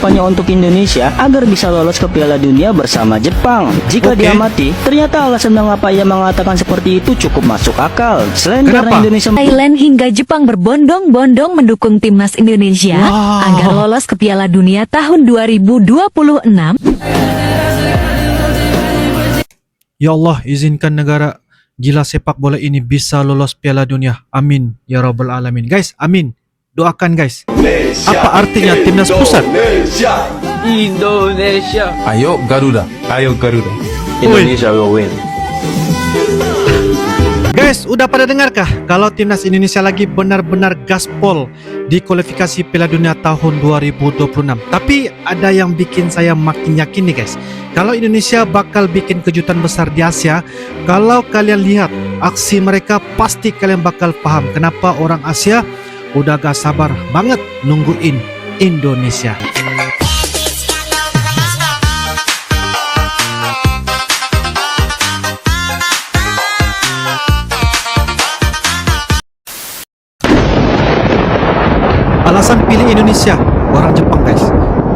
harapannya untuk Indonesia agar bisa lolos ke Piala Dunia bersama Jepang. Jika diamati, ternyata alasan mengapa ia mengatakan seperti itu cukup masuk akal. Selain karena Indonesia, Thailand hingga Jepang berbondong-bondong mendukung timnas Indonesia agar lolos ke Piala Dunia tahun 2026. Ya Allah, izinkan negara gila sepak bola ini bisa lolos Piala Dunia. Amin ya Rabbal Alamin. Guys, amin. Doakan guys. Apa artinya timnas pusat? Indonesia. Ayo Garuda. Ayo Garuda. Indonesia will win. Guys, udah pada dengarkah kalau timnas Indonesia lagi benar-benar gaspol di kualifikasi Piala Dunia tahun 2026? Tapi ada yang bikin saya makin yakin nih guys, kalau Indonesia bakal bikin kejutan besar di Asia. Kalau kalian lihat aksi mereka, pasti kalian bakal paham kenapa orang Asia udah gak sabar banget nungguin Indonesia. Alasan pilih Indonesia, orang Jepang guys,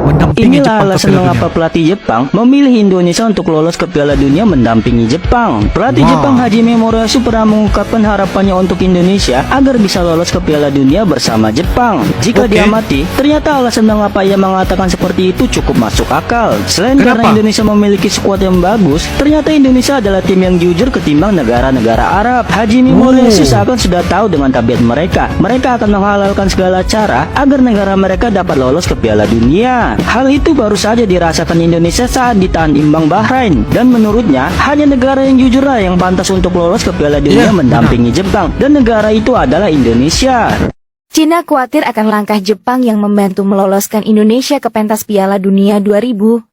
mendampingi inilah Jepang ke alasan Piala mengapa Dunia. pelatih Jepang memilih Indonesia untuk lolos ke Piala Dunia mendampingi Jepang. Pelatih Jepang Hajime Moriyasu pernah mengungkapkan harapannya untuk Indonesia agar bisa lolos ke Piala Dunia bersama Jepang. Jika diamati, ternyata alasan mengapa ia mengatakan seperti itu cukup masuk akal. Selain karena Indonesia memiliki skuad yang bagus, ternyata Indonesia adalah tim yang jujur ketimbang negara-negara Arab. Hajime Moriyasu seakan sudah tahu dengan tabiat mereka. Mereka akan menghalalkan segala cara agar negara mereka dapat lolos ke Piala Dunia. Hal itu baru saja dirasakan Indonesia saat ditahan imbang Bahrain, dan menurutnya hanya negara yang jujurlah yang pantas untuk lolos ke Piala Dunia mendampingi Jepang, dan negara itu adalah Indonesia. Cina khawatir akan langkah Jepang yang membantu meloloskan Indonesia ke pentas Piala Dunia 2026.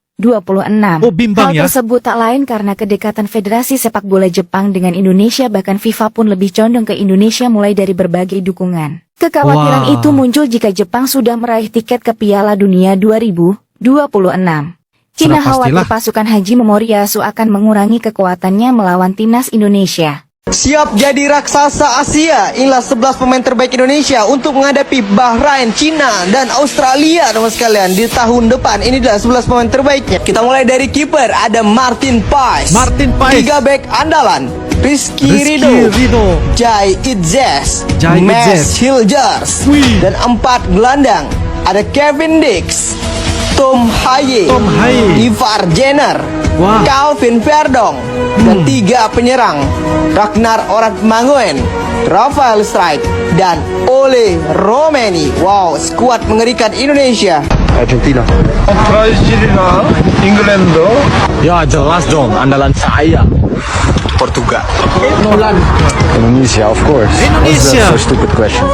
Bimbang Hal tersebut tak lain karena kedekatan Federasi Sepak Bola Jepang dengan Indonesia, bahkan FIFA pun lebih condong ke Indonesia mulai dari berbagai dukungan. Kekhawatiran itu muncul jika Jepang sudah meraih tiket ke Piala Dunia 2026. Cina khawatir pasukan Haji Moriyasu akan mengurangi kekuatannya melawan timnas Indonesia. Siap jadi raksasa Asia. Inilah 11 pemain terbaik Indonesia untuk menghadapi Bahrain, Cina, dan Australia teman sekalian di tahun depan. Ini adalah 11 pemain terbaiknya. Kita mulai dari kiper, ada Martin Pais. 3 bek andalan, Rizky Ridho, Jai Itzes, Mes Hilgers, dan 4 gelandang, ada Kevin Dix, Tom Haye, Ivar Jenner, Calvin Verdong, dan 3 penyerang, Ragnar Oratmangoen, Rafael Strike, dan Ole Romeni. Wow, skuad mengerikan Indonesia. Argentina. Argentina, England. Ya jelas dong, andalan saya. Portugal. Nolan. Indonesia, of course. Indonesia. That's so stupid question.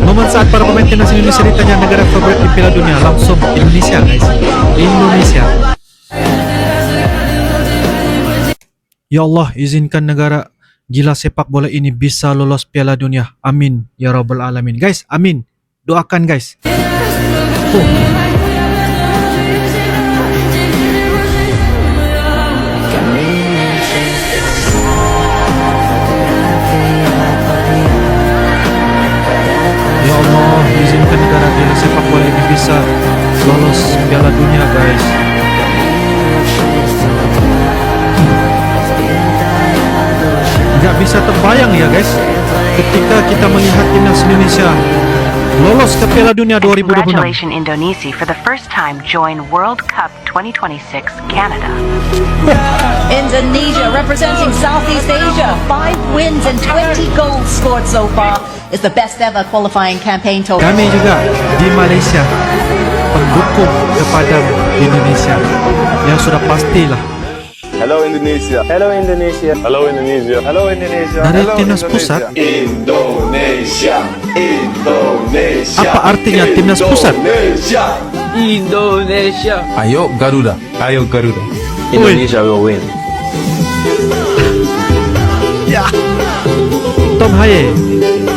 Momen saat para pemain timnas Indonesia ditanya negara favorit di Piala Dunia, langsung Indonesia guys. Indonesia. Ya Allah, izinkan negara gila sepak bola ini bisa lolos Piala Dunia. Amin ya Rabbal Alamin. Guys, amin. Doakan guys. Ya Allah, izinkan negara gila sepak bola ini bisa lolos Piala Dunia guys. Nggak bisa terbayang ya guys, ketika kita melihat timnas Indonesia lolos ke Piala Dunia 2026. Congratulations Indonesia for the first time join World Cup 2026 Canada. Indonesia representing Southeast Asia, 5 wins and 20 goals scored so far. Is the best ever qualifying campaign total. Kami juga di Malaysia pendukung kepada Indonesia, yang sudah pastilah. Hello Indonesia. Hello Indonesia. Hello Indonesia. Hello Indonesia. Dari timnas pusat. Indonesia. Indonesia. Apa artinya timnas pusat? Indonesia. Ayo Garuda. Ayo Garuda. Indonesia will win. Ya. Tom Haye,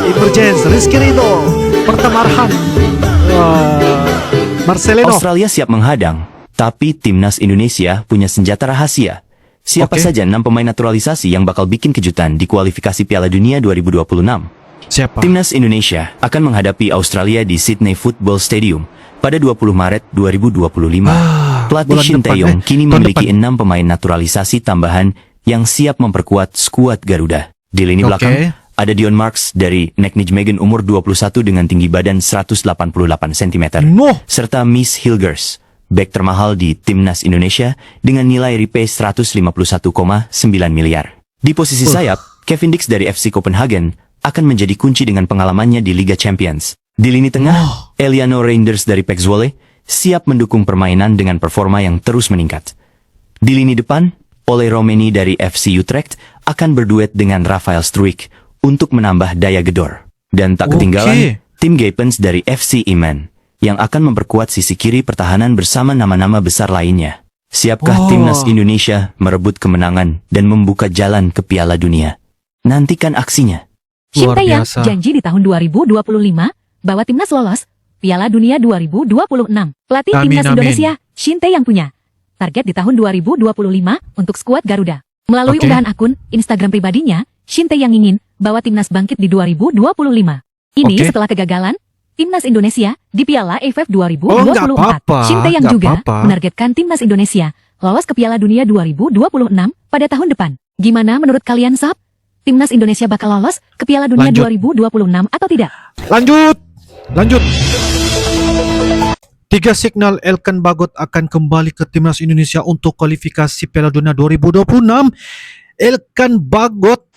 Ivar Jens, Rizky Ridho, pertama Arhan, Marcelino. Australia siap menghadang, tapi timnas Indonesia punya senjata rahasia. Siapa saja 6 pemain naturalisasi yang bakal bikin kejutan di kualifikasi Piala Dunia 2026? Siapa? Timnas Indonesia akan menghadapi Australia di Sydney Football Stadium Pada 20 Maret 2025, pelatih bulan Shin depan, Tae-yong kini tahun memiliki depan. 6 pemain naturalisasi tambahan yang siap memperkuat skuad Garuda. Di lini belakang, ada Dion Marks dari Nijmegen umur 21 dengan tinggi badan 188 cm. Serta Miss Hilgers, bek termahal di Timnas Indonesia dengan nilai RP 151,9 miliar. Di posisi sayap, Kevin Dix dari FC Copenhagen akan menjadi kunci dengan pengalamannya di Liga Champions. Di lini tengah, Eliano Reinders dari PEC Zwolle siap mendukung permainan dengan performa yang terus meningkat. Di lini depan, Ole Romeni dari FC Utrecht akan berduet dengan Rafael Struijk untuk menambah daya gedor. Dan tak ketinggalan, Tim Gapens dari FC Iman yang akan memperkuat sisi kiri pertahanan bersama nama-nama besar lainnya. Siapkah Timnas Indonesia merebut kemenangan dan membuka jalan ke Piala Dunia? Nantikan aksinya. Shin Luar Tae-yong biasa. janji di tahun 2025 bahwa timnas lolos Piala Dunia 2026. Pelatih Amin, timnas amin. Indonesia, Shin Tae-yong punya target di tahun 2025 untuk skuad Garuda. Melalui unggahan akun Instagram pribadinya, Shin Tae-yong ingin bahwa timnas bangkit di 2025. Ini setelah kegagalan timnas Indonesia di Piala AFF 2024. nggak apa-apa, Shin Tae-yong nggak juga apa-apa. menargetkan timnas Indonesia lolos ke Piala Dunia 2026 pada tahun depan. Gimana menurut kalian, Sob? Timnas Indonesia bakal lolos ke Piala Dunia 2026 atau tidak? Lanjut. 3 signal Elkan Bagot akan kembali ke Timnas Indonesia untuk kualifikasi Piala Dunia 2026. Elkan Bagot.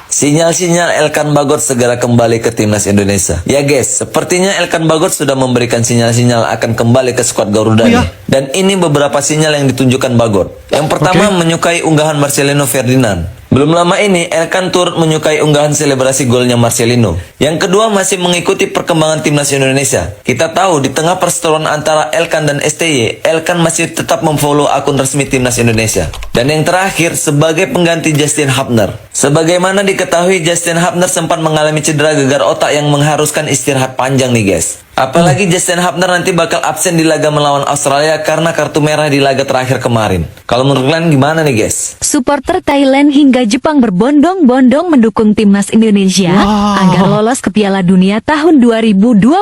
Sinyal-sinyal Elkan Bagot segera kembali ke Timnas Indonesia. Ya guys, sepertinya Elkan Bagot sudah memberikan sinyal-sinyal akan kembali ke skuad Garuda nih. Dan ini beberapa sinyal yang ditunjukkan Bagot. Yang pertama, menyukai unggahan Marcelino Ferdinand. Belum lama ini, Elkan turut menyukai unggahan selebrasi golnya Marcelino. Yang kedua, masih mengikuti perkembangan Timnas Indonesia. Kita tahu, di tengah perseteruan antara Elkan dan STY, Elkan masih tetap memfollow akun resmi Timnas Indonesia. Dan yang terakhir, sebagai pengganti Justin Hubner. Sebagaimana diketahui, Justin Hubner sempat mengalami cedera gegar otak yang mengharuskan istirahat panjang nih guys. Apalagi Justin Hubner nanti bakal absen di laga melawan Australia karena kartu merah di laga terakhir kemarin. Kalau menurut kalian gimana nih guys? Supporter Thailand hingga Jepang berbondong-bondong mendukung timnas Indonesia agar lolos ke Piala Dunia tahun 2026.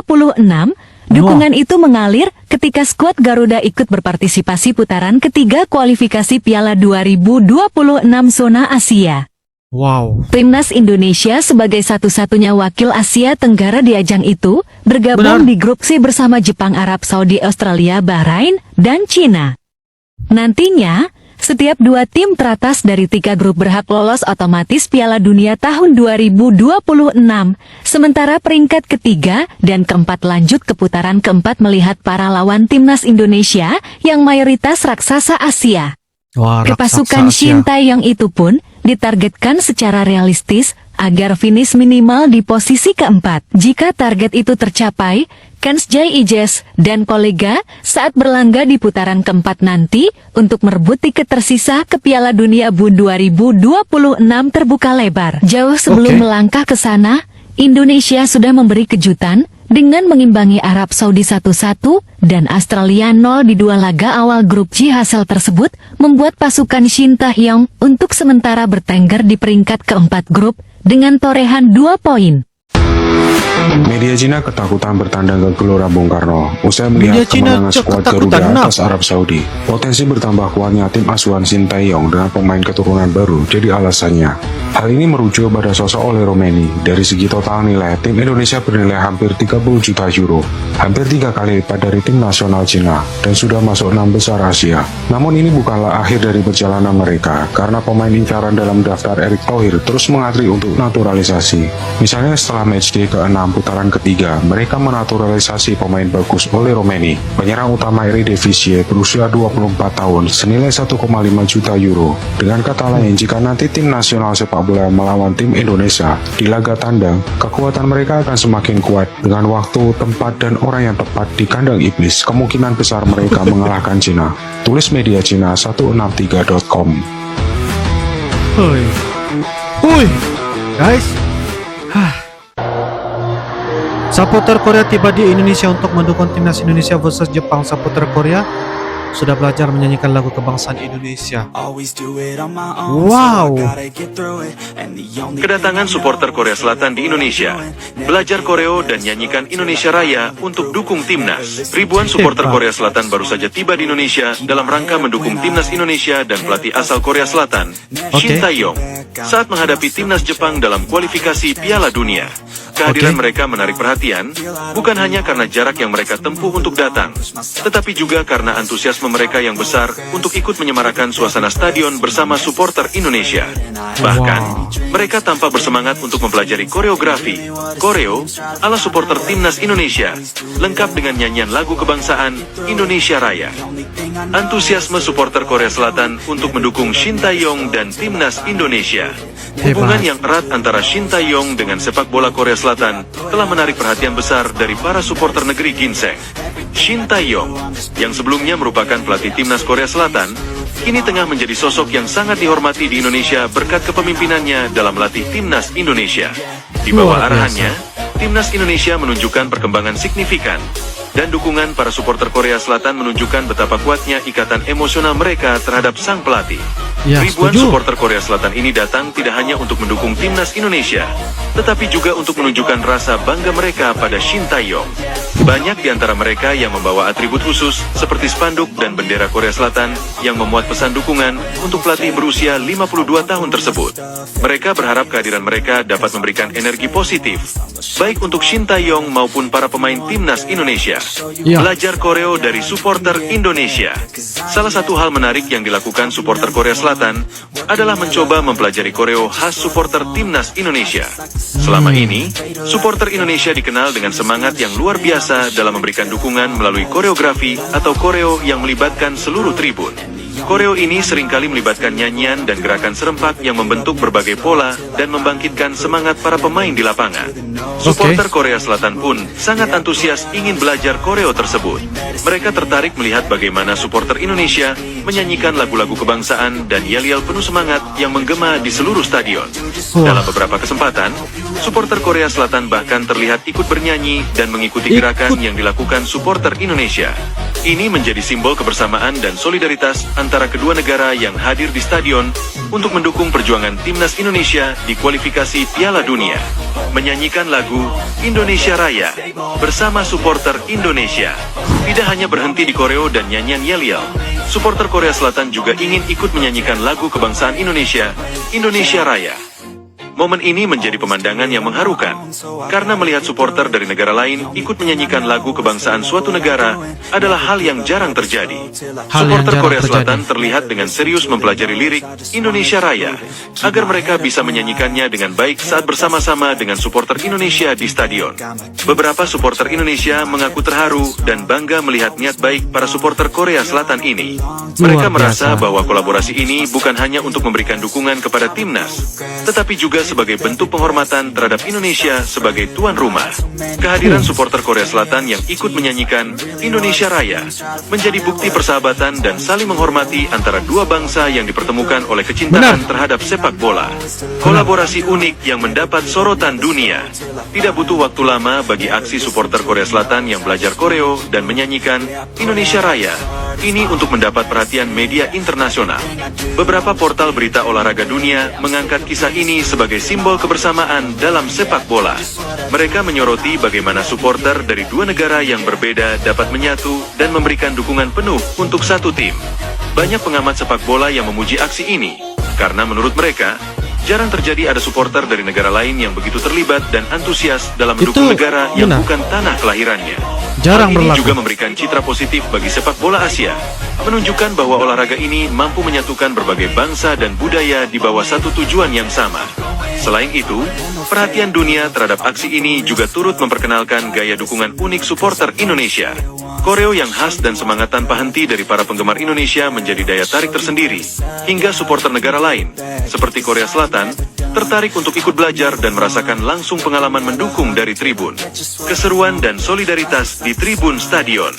Dukungan itu mengalir ketika skuad Garuda ikut berpartisipasi putaran ketiga kualifikasi Piala 2026 zona Asia. Timnas Indonesia sebagai satu-satunya wakil Asia Tenggara di ajang itu bergabung di grup C bersama Jepang, Arab Saudi, Australia, Bahrain, dan Cina. Nantinya, setiap 2 tim teratas dari 3 grup berhak lolos otomatis Piala Dunia tahun 2026. Sementara peringkat ketiga dan keempat lanjut ke putaran keempat melihat para lawan timnas Indonesia yang mayoritas raksasa Asia. Kepasukan Shin Tae-yong itu pun ditargetkan secara realistis agar finish minimal di posisi keempat. Jika target itu tercapai, Kans Jae-ijes dan kolega saat berlaga di putaran keempat nanti untuk merebut tiket tersisa ke Piala Dunia 2026 terbuka lebar. Jauh sebelum melangkah ke sana, Indonesia sudah memberi kejutan dengan mengimbangi Arab Saudi 1-1 dan Australia 0 di 2 laga awal grup G. Hasil tersebut membuat pasukan Shin Tae-yong untuk sementara bertengger di peringkat keempat grup dengan torehan 2 poin. Media Cina ketakutan bertandang ke Gelora Bung Karno usai melihat kemenangan skuad Garuda atas Arab Saudi. Potensi bertambah kuatnya tim asuhan Shin Tae-yong dengan pemain keturunan baru jadi alasannya. Hal ini merujuk pada sosok Ole Romeni. Dari segi total nilai, tim Indonesia bernilai hampir 30 juta euro, hampir 3 kali lipat dari tim nasional Cina, dan sudah masuk 6 besar Asia. Namun ini bukanlah akhir dari perjalanan mereka, karena pemain incaran dalam daftar Erick Thohir terus mengantri untuk naturalisasi. Misalnya setelah matchday ke-6 putaran ketiga, mereka menaturalisasi pemain bagus Ole Romeni. Penyerang utama Eredivisie berusia 24 tahun senilai 1,5 juta euro. Dengan kata lain, jika nanti tim nasional sepak bola melawan tim Indonesia di laga tandang, kekuatan mereka akan semakin kuat. Dengan waktu, tempat, dan orang yang tepat di kandang iblis, kemungkinan besar mereka mengalahkan Cina. Tulis media Cina 163.com. Guys, supporter Korea tiba di Indonesia untuk mendukung timnas Indonesia versus Jepang. Supporter Korea sudah belajar menyanyikan lagu kebangsaan Indonesia. Wow. Kedatangan supporter Korea Selatan di Indonesia, belajar koreo dan nyanyikan Indonesia Raya untuk dukung timnas. Ribuan supporter Korea Selatan baru saja tiba di Indonesia dalam rangka mendukung timnas Indonesia dan pelatih asal Korea Selatan, Shin Tae-yong, saat menghadapi timnas Jepang dalam kualifikasi Piala Dunia. Kehadiran mereka menarik perhatian, bukan hanya karena jarak yang mereka tempuh untuk datang, tetapi juga karena antusiasme mereka yang besar untuk ikut menyemarakan suasana stadion bersama supporter Indonesia. Bahkan, mereka tampak bersemangat untuk mempelajari koreografi, koreo, ala supporter timnas Indonesia, lengkap dengan nyanyian lagu kebangsaan Indonesia Raya. Antusiasme supporter Korea Selatan untuk mendukung Shin Tae-yong dan timnas Indonesia. Hubungan yang erat antara Shin Tae-yong dengan sepak bola Korea Selatan telah menarik perhatian besar dari para supporter negeri ginseng. Shin Tae-yong, yang sebelumnya merupakan pelatih timnas Korea Selatan, kini tengah menjadi sosok yang sangat dihormati di Indonesia berkat kepemimpinannya dalam melatih timnas Indonesia. Di bawah arahannya, timnas Indonesia menunjukkan perkembangan signifikan, dan dukungan para supporter Korea Selatan menunjukkan betapa kuatnya ikatan emosional mereka terhadap sang pelatih. Ribuan supporter Korea Selatan ini datang tidak hanya untuk mendukung timnas Indonesia, tetapi juga untuk menunjukkan rasa bangga mereka pada Shin Tae-yong. Banyak di antara mereka yang membawa atribut khusus seperti spanduk dan bendera Korea Selatan yang memuat pesan dukungan untuk pelatih berusia 52 tahun tersebut. Mereka berharap kehadiran mereka dapat memberikan energi positif, baik untuk Shin Tae-yong maupun para pemain timnas Indonesia. Belajar koreo dari supporter Indonesia. Salah satu hal menarik yang dilakukan supporter Korea Selatan adalah mencoba mempelajari koreo khas supporter timnas Indonesia. Selama ini, supporter Indonesia dikenal dengan semangat yang luar biasa dalam memberikan dukungan melalui koreografi atau koreo yang melibatkan seluruh tribun. Koreo ini seringkali melibatkan nyanyian dan gerakan serempak yang membentuk berbagai pola dan membangkitkan semangat para pemain di lapangan. Supporter Korea Selatan pun sangat antusias ingin belajar koreo tersebut. Mereka tertarik melihat bagaimana supporter Indonesia menyanyikan lagu-lagu kebangsaan dan yel-yel penuh semangat yang menggema di seluruh stadion. Dalam beberapa kesempatan, supporter Korea Selatan bahkan terlihat ikut bernyanyi dan mengikuti gerakan yang dilakukan supporter Indonesia. Ini menjadi simbol kebersamaan dan solidaritas antara kedua negara yang hadir di stadion untuk mendukung perjuangan timnas Indonesia di kualifikasi Piala Dunia. Menyanyikan lagu Indonesia Raya bersama supporter Indonesia. Tidak hanya berhenti di koreo dan nyanyian yel-yel, supporter Korea Selatan juga ingin ikut menyanyikan lagu kebangsaan Indonesia, Indonesia Raya. Momen ini menjadi pemandangan yang mengharukan, karena melihat supporter dari negara lain ikut menyanyikan lagu kebangsaan suatu negara adalah hal yang jarang terjadi. Supporter Korea Selatan terlihat dengan serius mempelajari lirik Indonesia Raya, agar mereka bisa menyanyikannya dengan baik saat bersama-sama dengan supporter Indonesia di stadion. Beberapa supporter Indonesia mengaku terharu dan bangga melihat niat baik para supporter Korea Selatan ini. Mereka merasa bahwa kolaborasi ini bukan hanya untuk memberikan dukungan kepada timnas, tetapi juga sebagai bentuk penghormatan terhadap Indonesia sebagai tuan rumah. Kehadiran supporter Korea Selatan yang ikut menyanyikan Indonesia Raya menjadi bukti persahabatan dan saling menghormati antara dua bangsa yang dipertemukan oleh kecintaan terhadap sepak bola. Kolaborasi unik yang mendapat sorotan dunia. Tidak butuh waktu lama bagi aksi supporter Korea Selatan yang belajar koreo dan menyanyikan Indonesia Raya ini untuk mendapat perhatian media internasional. Beberapa portal berita olahraga dunia mengangkat kisah ini sebagai simbol kebersamaan dalam sepak bola. Mereka menyoroti bagaimana supporter dari dua negara yang berbeda dapat menyatu dan memberikan dukungan penuh untuk satu tim. Banyak pengamat sepak bola yang memuji aksi ini, karena menurut mereka, jarang terjadi ada supporter dari negara lain yang begitu terlibat dan antusias dalam mendukung negara yang bukan tanah kelahirannya. Hal ini juga memberikan citra positif bagi sepak bola Asia, menunjukkan bahwa olahraga ini mampu menyatukan berbagai bangsa dan budaya di bawah satu tujuan yang sama. Selain itu, perhatian dunia terhadap aksi ini juga turut memperkenalkan gaya dukungan unik supporter Indonesia. Koreo yang khas dan semangat tanpa henti dari para penggemar Indonesia menjadi daya tarik tersendiri, hingga supporter negara lain, seperti Korea Selatan, tertarik untuk ikut belajar dan merasakan langsung pengalaman mendukung dari tribun. Keseruan dan solidaritas di tribun stadion.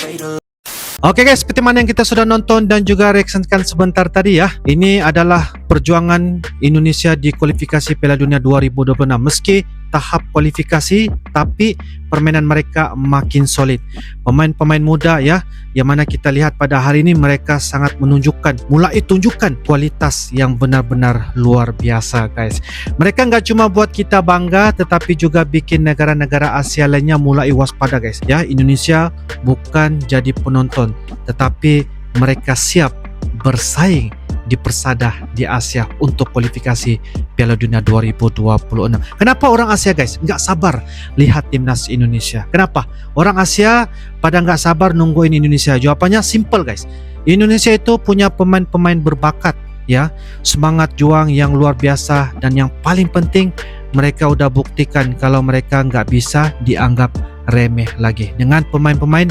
Oke guys, seperti mana yang kita sudah nonton dan juga reaksikan sebentar tadi ya. Ini adalah perjuangan Indonesia di kualifikasi Piala Dunia 2026. Meski tahap kualifikasi, tapi permainan mereka makin solid. Pemain-pemain muda ya, yang mana kita lihat pada hari ini mereka sangat mulai tunjukkan kualitas yang benar-benar luar biasa guys. Mereka nggak cuma buat kita bangga, tetapi juga bikin negara-negara Asia lainnya mulai waspada guys. Ya, Indonesia bukan jadi penonton, tetapi mereka siap bersaing di persada di Asia untuk kualifikasi Piala Dunia 2026. Kenapa orang Asia guys nggak sabar lihat timnas Indonesia? Kenapa? Orang Asia pada nggak sabar nungguin Indonesia. Jawabannya simple guys. Indonesia itu punya pemain-pemain berbakat ya, semangat juang yang luar biasa, dan yang paling penting mereka udah buktikan kalau mereka nggak bisa dianggap remeh lagi dengan pemain-pemain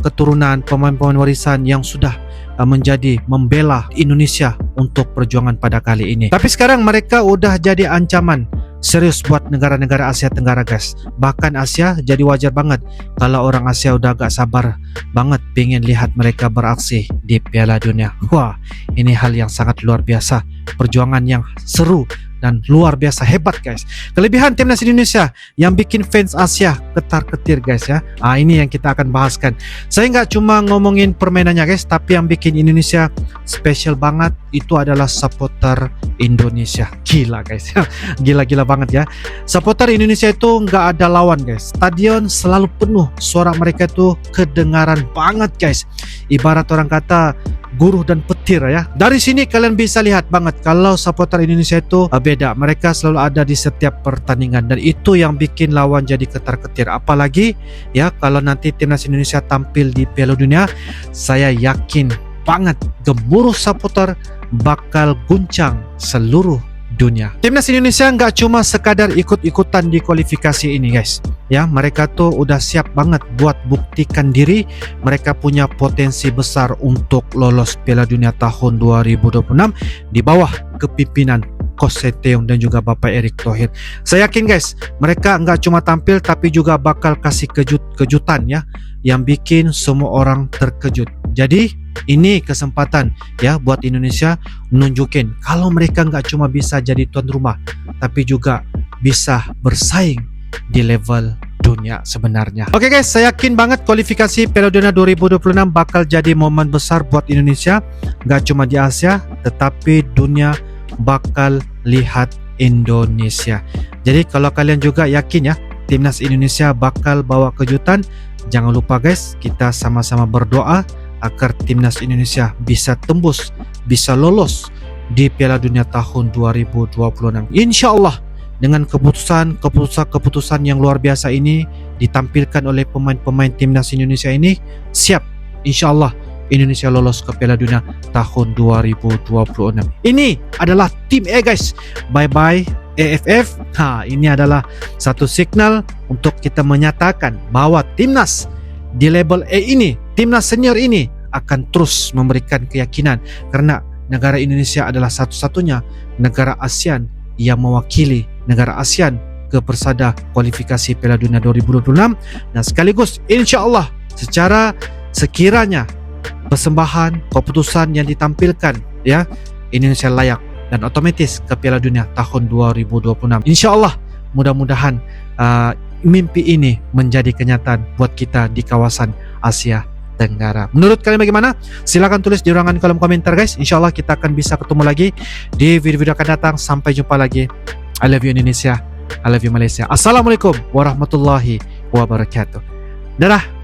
keturunan, pemain-pemain warisan yang sudah menjadi membela Indonesia untuk perjuangan pada kali ini. Tapi sekarang mereka udah jadi ancaman serius buat negara-negara Asia Tenggara guys. Bahkan Asia jadi wajar banget kalau orang Asia udah gak sabar banget pengen lihat mereka beraksi di Piala Dunia. Wah, ini hal yang sangat luar biasa, perjuangan yang seru dan luar biasa hebat guys. Kelebihan timnas Indonesia yang bikin fans Asia ketar-ketir guys ya. Ini yang kita akan bahaskan. Saya nggak cuma ngomongin permainannya guys, tapi yang bikin Indonesia spesial banget itu adalah supporter Indonesia. Gila guys, gila-gila banget ya. Supporter Indonesia itu nggak ada lawan guys. Stadion selalu penuh, suara mereka itu kedengaran banget guys. Ibarat orang kata guru dan petir ya. Dari sini kalian bisa lihat banget kalau supporter Indonesia itu beda. Mereka selalu ada di setiap pertandingan, dan itu yang bikin lawan jadi ketar-ketir. Apalagi ya kalau nanti timnas Indonesia tampil di Piala Dunia, saya yakin banget gemuruh supporter bakal guncang seluruh dunia. Timnas Indonesia nggak cuma sekadar ikut-ikutan di kualifikasi ini guys ya, mereka tuh udah siap banget buat buktikan diri. Mereka punya potensi besar untuk lolos Piala Dunia tahun 2026 di bawah kepimpinan Coach Sinteyong dan juga Bapak Erick Thohir. Saya yakin guys, mereka nggak cuma tampil tapi juga bakal kasih kejutan ya, yang bikin semua orang terkejut. Jadi ini kesempatan ya buat Indonesia nunjukin kalau mereka nggak cuma bisa jadi tuan rumah, tapi juga bisa bersaing di level dunia sebenarnya. Oke guys, saya yakin banget kualifikasi Piala Dunia 2026 bakal jadi momen besar buat Indonesia. Nggak cuma di Asia, tetapi dunia bakal lihat Indonesia. Jadi kalau kalian juga yakin ya timnas Indonesia bakal bawa kejutan, jangan lupa guys, kita sama-sama berdoa agar timnas Indonesia bisa tembus, bisa lolos di Piala Dunia tahun 2026. Insya Allah dengan keputusan yang luar biasa ini ditampilkan oleh pemain-pemain timnas Indonesia ini, siap insya Allah Indonesia lolos ke Piala Dunia tahun 2026. Ini adalah tim E guys. Bye-bye AFF. Ini adalah satu signal untuk kita menyatakan bahwa timnas di label E ini, timnas senior ini akan terus memberikan keyakinan, karena negara Indonesia adalah satu-satunya negara ASEAN yang mewakili negara ASEAN ke persada kualifikasi Piala Dunia 2026, dan sekaligus insya Allah secara sekiranya persembahan keputusan yang ditampilkan ya, Indonesia layak dan otomatis ke Piala Dunia tahun 2026. Insya Allah mudah-mudahan mimpi ini menjadi kenyataan buat kita di kawasan Asia Tenggara. Menurut kalian bagaimana? Silahkan tulis di ruangan kolom komentar guys. Insya Allah kita akan bisa ketemu lagi di video-video akan datang. Sampai jumpa lagi. I love you Indonesia, I love you Malaysia. Assalamualaikum warahmatullahi wabarakatuh. Dadah.